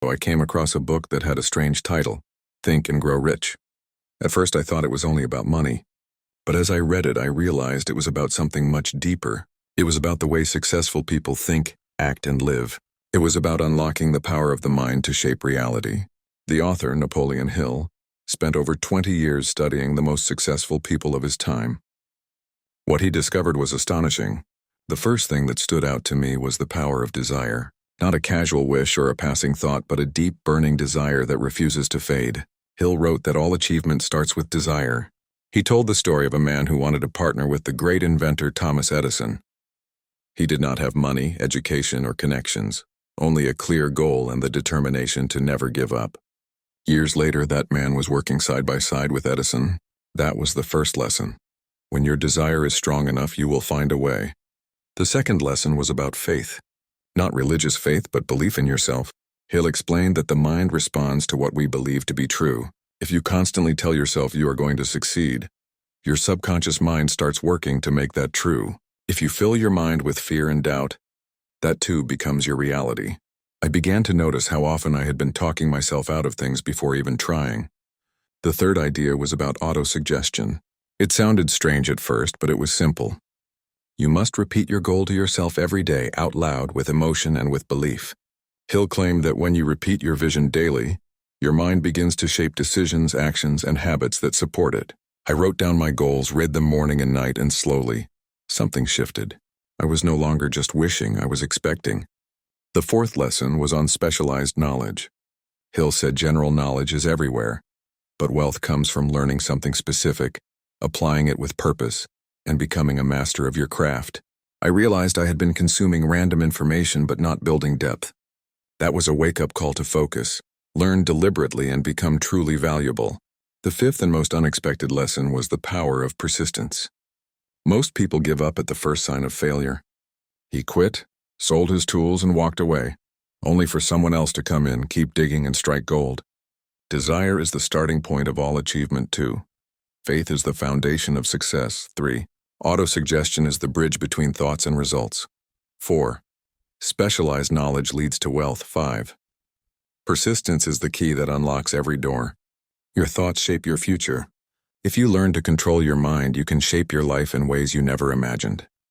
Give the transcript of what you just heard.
I came across a book that had a strange title, Think and Grow Rich. At first I thought it was only about money, but as I read it I realized it was about something much deeper. It was about the way successful people think, act, and live. It was about unlocking the power of the mind to shape reality. The author, Napoleon Hill, spent over 20 years studying the most successful people of his time. What he discovered was astonishing. The first thing that stood out to me was the power of desire. Not a casual wish or a passing thought, but a deep, burning desire that refuses to fade. Hill wrote that all achievement starts with desire. He told the story of a man who wanted to partner with the great inventor Thomas Edison. He did not have money, education, or connections, only a clear goal and the determination to never give up. Years later, that man was working side by side with Edison. That was the first lesson. When your desire is strong enough, you will find a way. The second lesson was about faith. Not religious faith, but belief in yourself. Hill explained that the mind responds to what we believe to be true. If you constantly tell yourself you are going to succeed, your subconscious mind starts working to make that true. If you fill your mind with fear and doubt, that too becomes your reality. I began to notice how often I had been talking myself out of things before even trying. The third idea was about autosuggestion. It sounded strange at first, but it was simple. You must repeat your goal to yourself every day, out loud, with emotion and with belief. Hill claimed that when you repeat your vision daily, your mind begins to shape decisions, actions, and habits that support it. I wrote down my goals, read them morning and night, and slowly, something shifted. I was no longer just wishing, I was expecting. The fourth lesson was on specialized knowledge. Hill said general knowledge is everywhere, but wealth comes from learning something specific, applying it with purpose, and becoming a master of your craft. I realized I had been consuming random information but not building depth. That was a wake-up call to focus, learn deliberately, and become truly valuable. The fifth and most unexpected lesson was the power of persistence. Most people give up at the first sign of failure. He quit, sold his tools, and walked away, only for someone else to come in, keep digging, and strike gold. Desire is the starting point of all achievement, too. Faith is the foundation of success. 3. Autosuggestion is the bridge between thoughts and results. 4. Specialized knowledge leads to wealth. 5. Persistence is the key that unlocks every door. Your thoughts shape your future. If you learn to control your mind, you can shape your life in ways you never imagined.